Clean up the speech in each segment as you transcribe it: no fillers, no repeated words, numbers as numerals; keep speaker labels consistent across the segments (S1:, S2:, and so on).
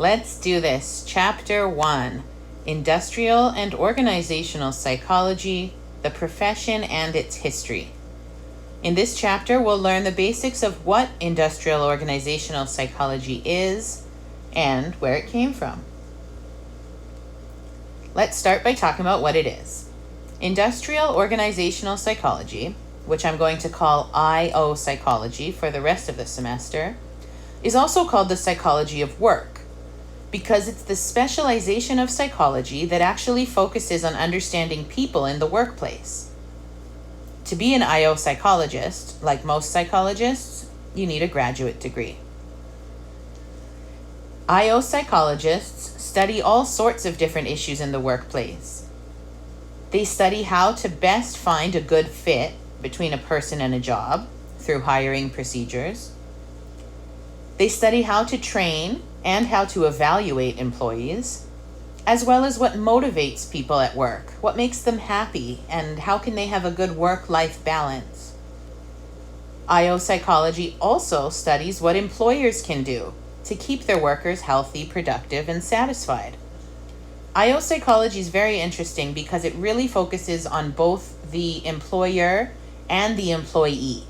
S1: Let's do this. Chapter 1, Industrial and Organizational Psychology, the Profession and its History. In this chapter, we'll learn the basics of what industrial organizational psychology is and where it came from. Let's start by talking about what it is. Industrial organizational psychology, which I'm going to call IO psychology for the rest of the semester, is also called the psychology of work because it's the specialization of psychology that actually focuses on understanding people in the workplace. To be an IO psychologist, like most psychologists, you need a graduate degree. IO psychologists study all sorts of different issues in the workplace. They study how to best find a good fit between a person and a job through hiring procedures. They study how to train and how to evaluate employees, as well as what motivates people at work, what makes them happy, and how can they have a good work-life balance. IO psychology also studies what employers can do to keep their workers healthy, productive, and satisfied. IO psychology is very interesting because it really focuses on both the employer and the employee.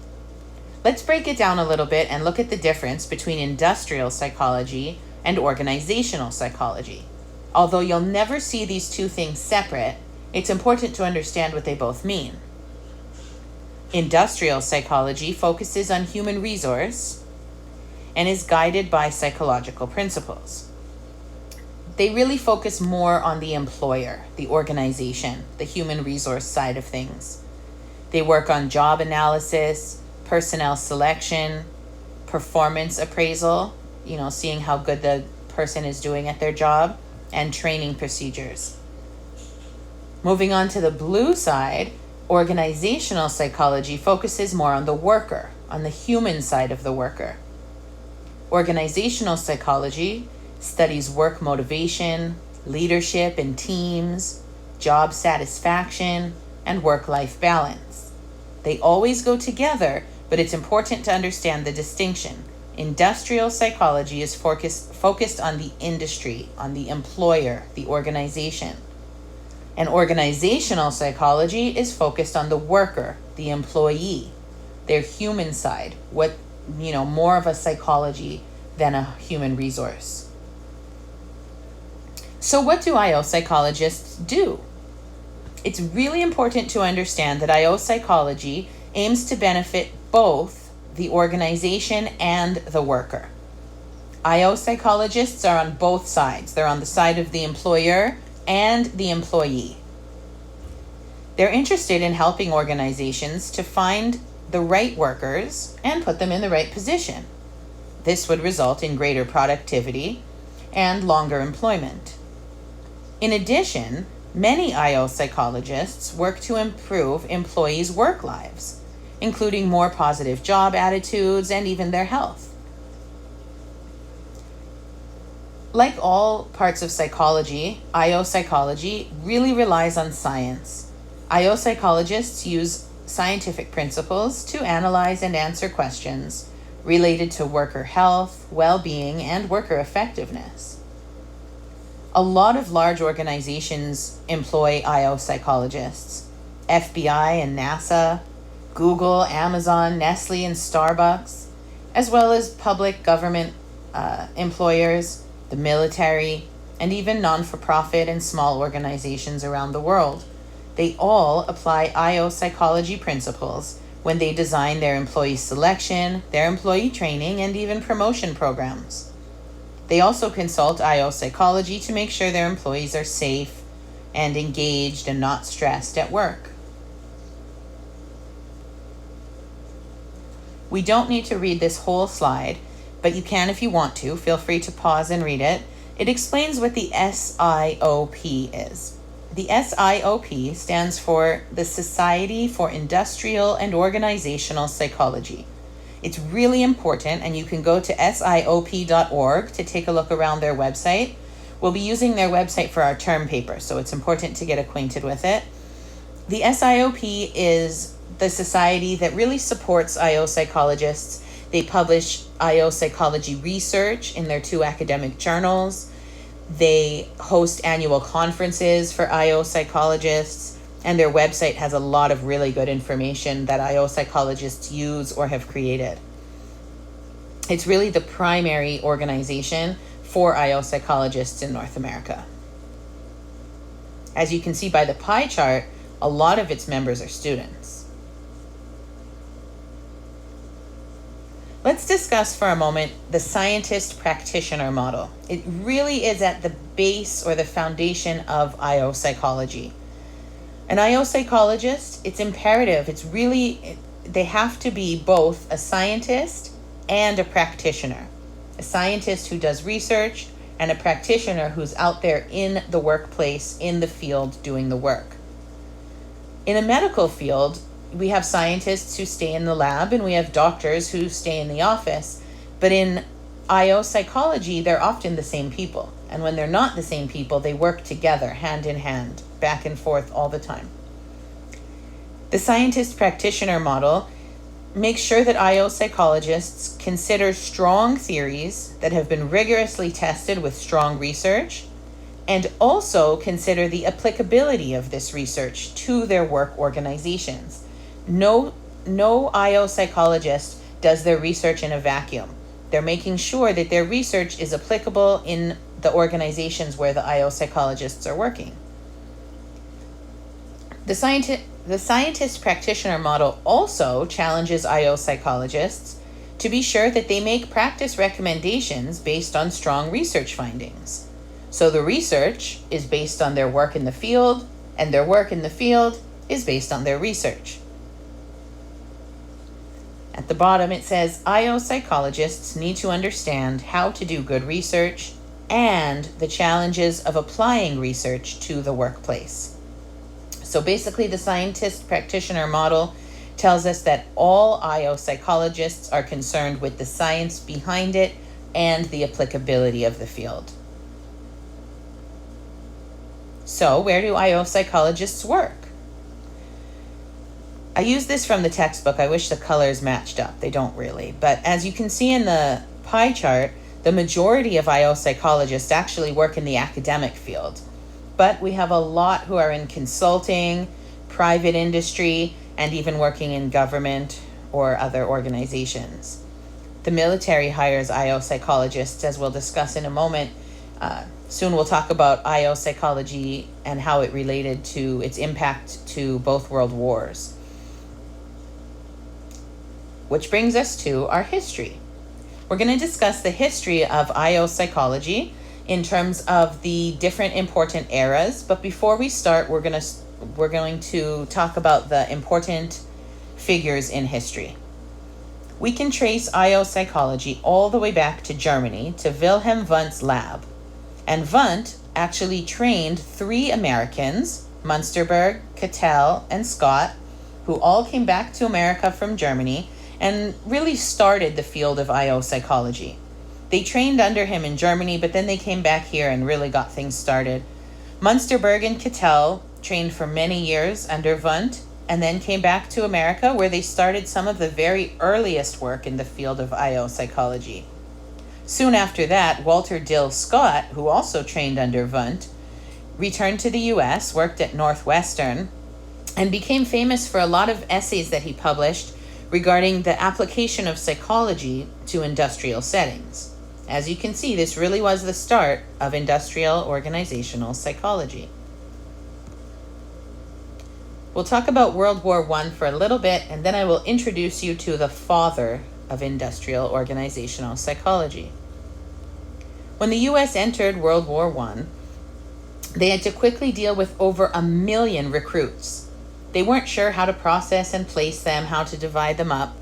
S1: Let's break it down a little bit and look at the difference between industrial psychology and organizational psychology. Although you'll never see these two things separate, it's important to understand what they both mean. Industrial psychology focuses on human resource and is guided by psychological principles. They really focus more on the employer, the organization, the human resource side of things. They work on job analysis, personnel selection, performance appraisal, seeing how good the person is doing at their job, and training procedures. Moving on to the blue side, organizational psychology focuses more on the worker, on the human side of the worker. Organizational psychology studies work motivation, leadership in teams, job satisfaction, and work-life balance. They always go together, but it's important to understand the distinction. Industrial psychology is focused on the industry, on the employer, the organization. And organizational psychology is focused on the worker, the employee, their human side, more of a psychology than a human resource. So what do IO psychologists do? It's really important to understand that IO psychology aims to benefit both the organization and the worker. IO psychologists are on both sides. They're on the side of the employer and the employee. They're interested in helping organizations to find the right workers and put them in the right position. This would result in greater productivity and longer employment. In addition, many IO psychologists work to improve employees' work lives, including more positive job attitudes and even their health. Like all parts of psychology, IO psychology really relies on science. IO psychologists use scientific principles to analyze and answer questions related to worker health, well-being, and worker effectiveness. A lot of large organizations employ IO psychologists. FBI and NASA, Google, Amazon, Nestle, and Starbucks, as well as public government employers, the military, and even non-for-profit and small organizations around the world. They all apply IO psychology principles when they design their employee selection, their employee training, and even promotion programs. They also consult IO psychology to make sure their employees are safe and engaged and not stressed at work. We don't need to read this whole slide, but you can if you want to. Feel free to pause and read it. It explains what the SIOP is. The SIOP stands for the Society for Industrial and Organizational Psychology. It's really important, and you can go to siop.org to take a look around their website. We'll be using their website for our term paper, so it's important to get acquainted with it. The SIOP is the society that really supports IO psychologists They publish IO psychology research in their 2 academic journals. They host annual conferences for IO psychologists, and their website has a lot of really good information that IO psychologists use or have created. It's really the primary organization for IO psychologists in North America. As you can see by the pie chart, a lot of its members are students. Let's discuss for a moment the scientist-practitioner model. It really is at the base or the foundation of IO psychology. An IO psychologist, it's imperative, they have to be both a scientist and a practitioner. A scientist who does research and a practitioner who's out there in the workplace, in the field, doing the work. In a medical field, we have scientists who stay in the lab and we have doctors who stay in the office. But in IO psychology, they're often the same people. And when they're not the same people, they work together, hand in hand, back and forth all the time. The scientist-practitioner model makes sure that IO psychologists consider strong theories that have been rigorously tested with strong research, and also consider the applicability of this research to their work organizations. No IO psychologist does their research in a vacuum. They're making sure that their research is applicable in the organizations where the IO psychologists are working. The scientist practitioner model also challenges IO psychologists to be sure that they make practice recommendations based on strong research findings. So the research is based on their work in the field, and their work in the field is based on their research. At the bottom it says, IO psychologists need to understand how to do good research and the challenges of applying research to the workplace. So basically the scientist practitioner model tells us that all IO psychologists are concerned with the science behind it and the applicability of the field. So where do IO psychologists work? I use this from the textbook. I wish the colors matched up. They don't really. But as you can see in the pie chart, the majority of IO psychologists actually work in the academic field. But we have a lot who are in consulting, private industry, and even working in government or other organizations. The military hires IO psychologists, as we'll discuss in a moment. Soon we'll talk about IO psychology and how it related to its impact to both world wars. Which brings us to our history. We're going to discuss the history of IO psychology in terms of the different important eras. But before we start, we're going to talk about the important figures in history. We can trace IO psychology all the way back to Germany, to Wilhelm Wundt's lab. And Wundt actually trained 3 Americans, Munsterberg, Cattell, and Scott, who all came back to America from Germany and really started the field of IO psychology. They trained under him in Germany, but then they came back here and really got things started. Munsterberg and Cattell trained for many years under Wundt, and then came back to America, where they started some of the very earliest work in the field of IO psychology. Soon after that, Walter Dill Scott, who also trained under Wundt, returned to the US, worked at Northwestern, and became famous for a lot of essays that he published regarding the application of psychology to industrial settings. As you can see, this really was the start of industrial organizational psychology. We'll talk about World War I for a little bit, and then I will introduce you to the father of industrial organizational psychology. When the US entered World War I, they had to quickly deal with over 1 million recruits. They weren't sure how to process and place them, how to divide them up.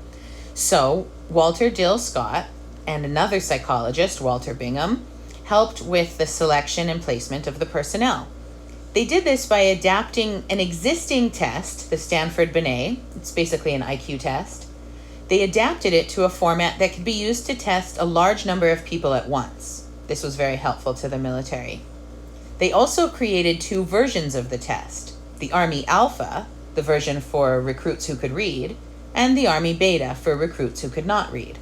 S1: So Walter Dill Scott and another psychologist, Walter Bingham, helped with the selection and placement of the personnel. They did this by adapting an existing test, the Stanford-Binet. It's basically an IQ test. They adapted it to a format that could be used to test a large number of people at once. This was very helpful to the military. They also created 2 versions of the test: the Army Alpha, the version for recruits who could read, and the Army Beta for recruits who could not read.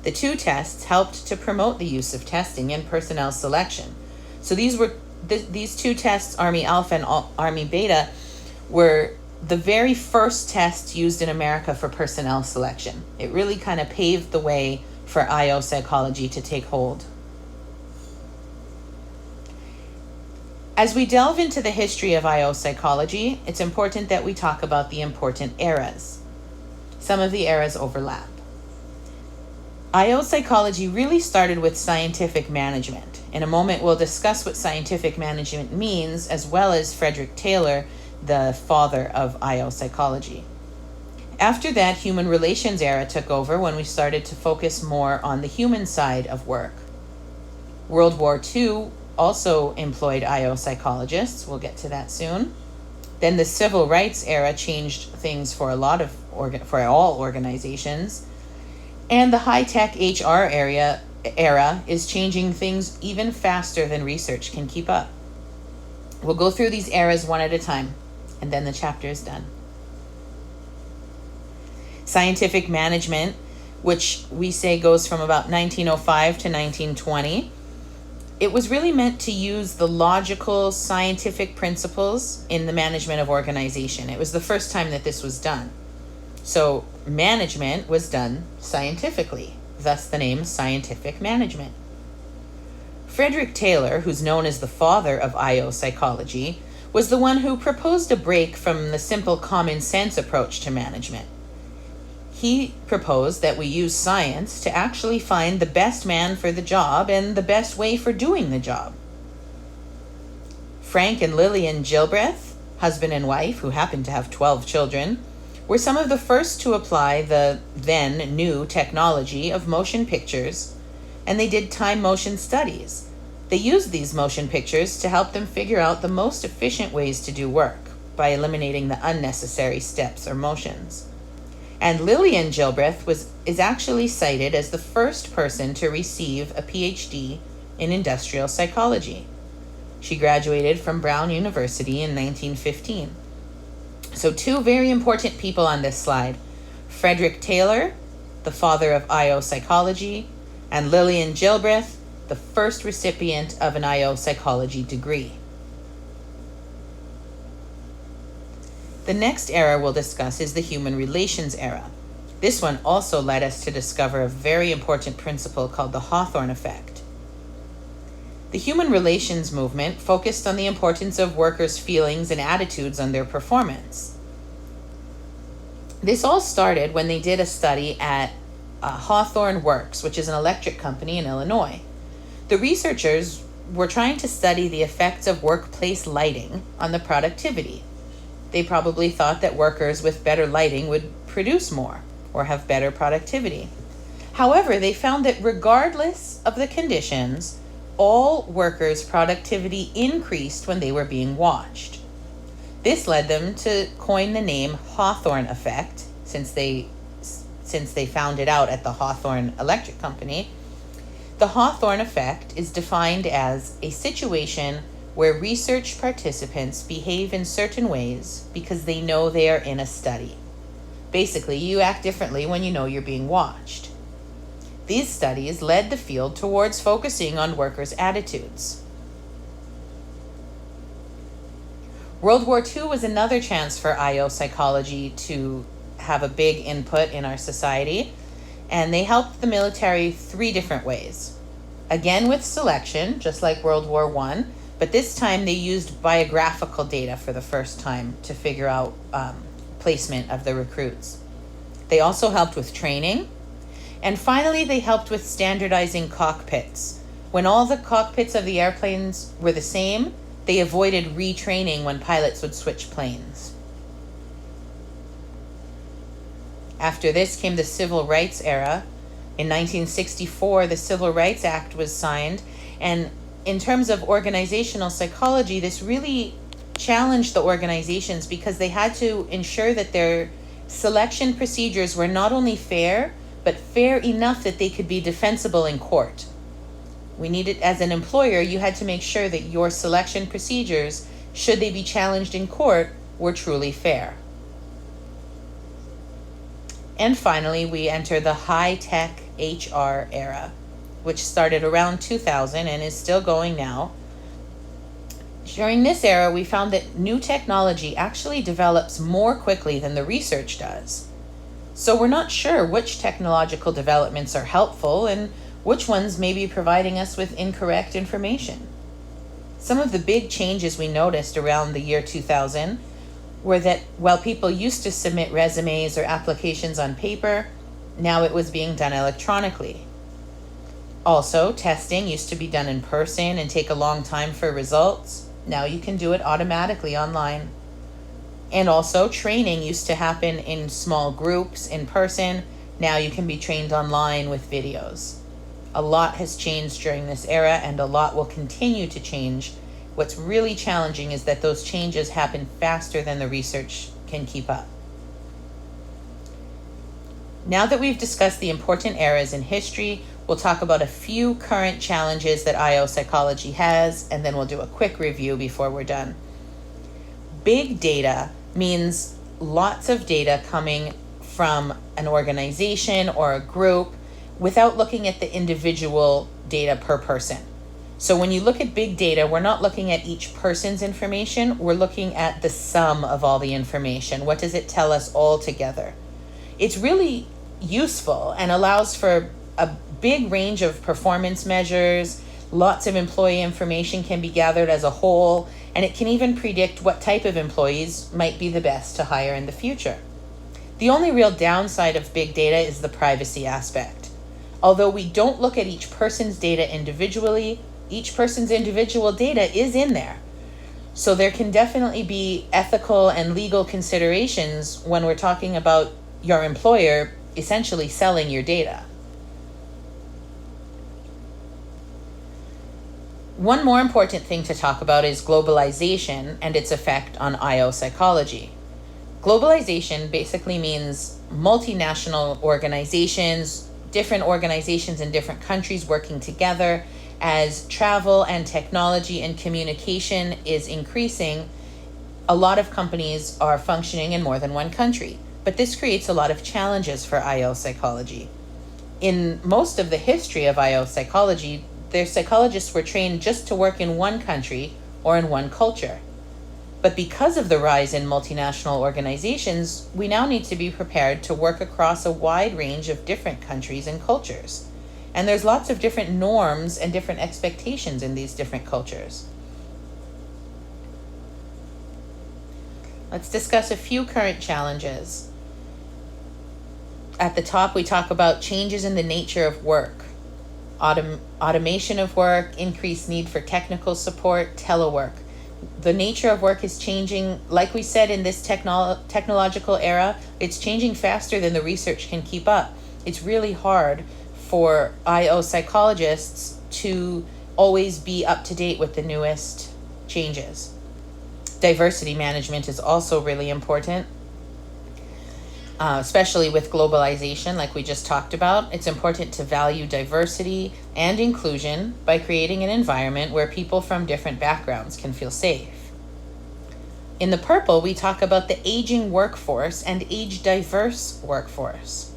S1: The two tests helped to promote the use of testing in personnel selection. So these two tests, Army Alpha and Army Beta, were the very first test used in America for personnel selection. It really kind of paved the way for IO psychology to take hold. As we delve into the history of IO psychology, it's important that we talk about the important eras. Some of the eras overlap. IO psychology really started with scientific management. In a moment, we'll discuss what scientific management means, as well as Frederick Taylor, the father of IO psychology. After that, human relations era took over when we started to focus more on the human side of work. World War II also employed IO psychologists. We'll get to that soon. Then the civil rights era changed things for for all organizations. And the high-tech HR era is changing things even faster than research can keep up. We'll go through these eras one at a time, and then the chapter is done. Scientific management, which we say goes from about 1905 to 1920, it was really meant to use the logical scientific principles in the management of organization. It was the first time that this was done. So management was done scientifically, thus the name scientific management. Frederick Taylor, who's known as the father of IO psychology, was the one who proposed a break from the simple common sense approach to management. He proposed that we use science to actually find the best man for the job and the best way for doing the job. Frank and Lillian Gilbreth, husband and wife, who happened to have 12 children, were some of the first to apply the then new technology of motion pictures, and they did time motion studies. They used these motion pictures to help them figure out the most efficient ways to do work by eliminating the unnecessary steps or motions. And Lillian Gilbreth is actually cited as the first person to receive a PhD in industrial psychology. She graduated from Brown University in 1915. So two very important people on this slide: Frederick Taylor, the father of IO psychology, and Lillian Gilbreth, the first recipient of an IO psychology degree. The next era we'll discuss is the human relations era. This one also led us to discover a very important principle called the Hawthorne effect. The human relations movement focused on the importance of workers' feelings and attitudes on their performance. This all started when they did a study at Hawthorne Works, which is an electric company in Illinois. The researchers were trying to study the effects of workplace lighting on the productivity. They probably thought that workers with better lighting would produce more or have better productivity. However, they found that regardless of the conditions, all workers' productivity increased when they were being watched. This led them to coin the name Hawthorne effect, since they found it out at the Hawthorne Electric Company. The Hawthorne effect is defined as a situation where research participants behave in certain ways because they know they are in a study. Basically, you act differently when you know you're being watched. These studies led the field towards focusing on workers' attitudes. World War II was another chance for IO psychology to have a big input in our society, and they helped the military 3 different ways. Again with selection, just like World War I, but this time they used biographical data for the first time to figure out placement of the recruits. They also helped with training. And finally, they helped with standardizing cockpits. When all the cockpits of the airplanes were the same, they avoided retraining when pilots would switch planes. After this came the Civil Rights era. In 1964, the Civil Rights Act was signed, and in terms of organizational psychology, this really challenged the organizations because they had to ensure that their selection procedures were not only fair, but fair enough that they could be defensible in court. As an employer, you had to make sure that your selection procedures, should they be challenged in court, were truly fair. And finally, we enter the high-tech HR era, which started around 2000 and is still going now. During this era, we found that new technology actually develops more quickly than the research does. So we're not sure which technological developments are helpful and which ones may be providing us with incorrect information. Some of the big changes we noticed around the year 2000 were that while people used to submit resumes or applications on paper, now it was being done electronically. Also, testing used to be done in person and take a long time for results. Now you can do it automatically online. And also, training used to happen in small groups in person. Now you can be trained online with videos. A lot has changed during this era, and a lot will continue to change. What's really challenging is that those changes happen faster than the research can keep up. Now that we've discussed the important eras in history, we'll talk about a few current challenges that IO psychology has, and then we'll do a quick review before we're done. Big data means lots of data coming from an organization or a group without looking at the individual data per person. So when you look at big data, we're not looking at each person's information, we're looking at the sum of all the information. What does it tell us all together? It's really useful and allows for a big range of performance measures. Lots of employee information can be gathered as a whole, and it can even predict what type of employees might be the best to hire in the future. The only real downside of big data is the privacy aspect. Although we don't look at each person's data individually, each person's individual data is in there. So there can definitely be ethical and legal considerations when we're talking about your employer essentially selling your data. One more important thing to talk about is globalization and its effect on IO psychology. Globalization basically means multinational organizations, different organizations in different countries working together. As travel and technology and communication is increasing, a lot of companies are functioning in more than one country. But this creates a lot of challenges for IO psychology. In most of the history of IO psychology, their psychologists were trained just to work in one country or in one culture. But because of the rise in multinational organizations, we now need to be prepared to work across a wide range of different countries and cultures. And there's lots of different norms and different expectations in these different cultures. Let's discuss a few current challenges. At the top, we talk about changes in the nature of work, automation of work, increased need for technical support, telework. The nature of work is changing. Like we said, in this technological era, it's changing faster than the research can keep up. It's really hard for IO psychologists to always be up to date with the newest changes. Diversity management is also really important, especially with globalization, like we just talked about. It's important to value diversity and inclusion by creating an environment where people from different backgrounds can feel safe. In the purple, we talk about the aging workforce and age-diverse workforce.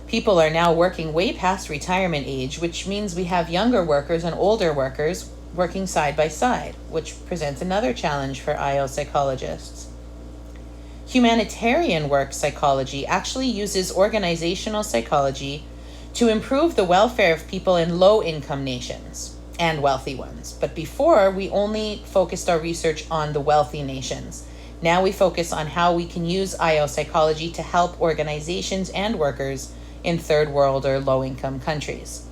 S1: People are now working way past retirement age, which means we have younger workers and older workers working side by side, which presents another challenge for IO psychologists. Humanitarian work psychology actually uses organizational psychology to improve the welfare of people in low-income nations and wealthy ones. But before, we only focused our research on the wealthy nations. Now we focus on how we can use IO psychology to help organizations and workers in third world or low-income countries.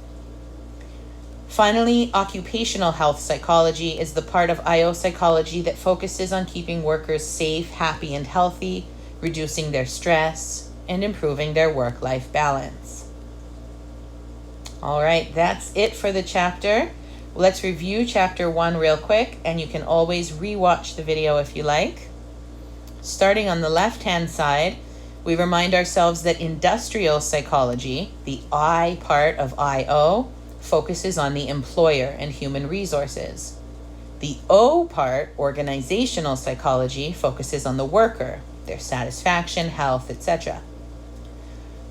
S1: Finally, occupational health psychology is the part of IO psychology that focuses on keeping workers safe, happy, and healthy, reducing their stress, and improving their work-life balance. All right, that's it for the chapter. Let's review chapter 1 real quick, and you can always rewatch the video if you like. Starting on the left-hand side, we remind ourselves that industrial psychology, the I part of IO, focuses on the employer and human resources. The O part, organizational psychology, focuses on the worker, their satisfaction, health, etc.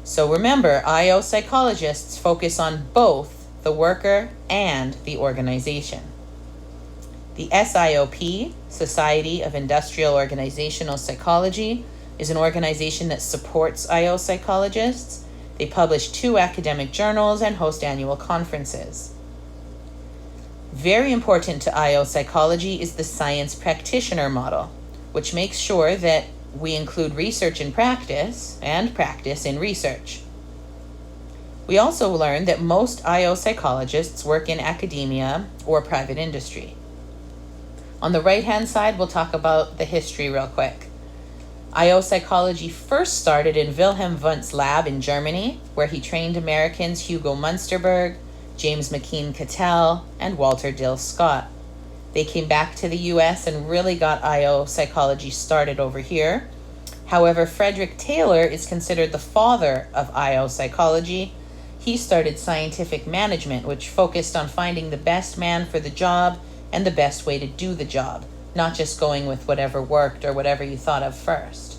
S1: So remember, IO psychologists focus on both the worker and the organization. The SIOP, Society of Industrial Organizational Psychology, is an organization that supports IO psychologists. They publish 2 academic journals and host annual conferences. Very important to IO psychology is the science practitioner model, which makes sure that we include research in practice and practice in research. We also learned that most IO psychologists work in academia or private industry. On the right-hand side, we'll talk about the history real quick. IO psychology first started in Wilhelm Wundt's lab in Germany, where he trained Americans Hugo Munsterberg, James McKean Cattell, and Walter Dill Scott. They came back to the US and really got IO psychology started over here. However, Frederick Taylor is considered the father of IO psychology. He started scientific management, which focused on finding the best man for the job and the best way to do the job, not just going with whatever worked or whatever you thought of first.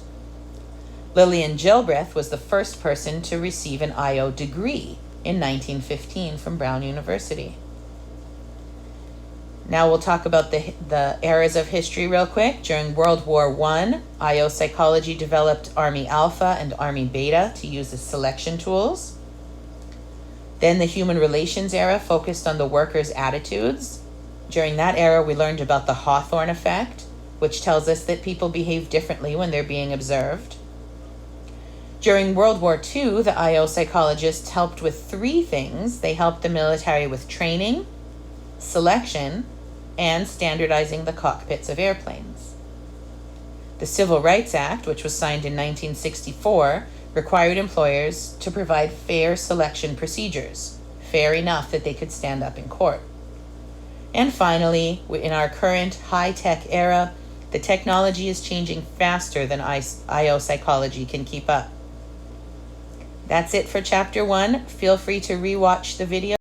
S1: Lillian Gilbreth was the first person to receive an IO degree in 1915 from Brown University. Now we'll talk about the eras of history real quick. During World War I, IO psychology developed Army Alpha and Army Beta to use as selection tools. Then the human relations era focused on the workers' attitudes. During that era, we learned about the Hawthorne effect, which tells us that people behave differently when they're being observed. During World War II, the IO psychologists helped with 3 things. They helped the military with training, selection, and standardizing the cockpits of airplanes. The Civil Rights Act, which was signed in 1964, required employers to provide fair selection procedures, fair enough that they could stand up in court. And finally, in our current high-tech era, the technology is changing faster than IO psychology can keep up. That's it for Chapter 1. Feel free to rewatch the video.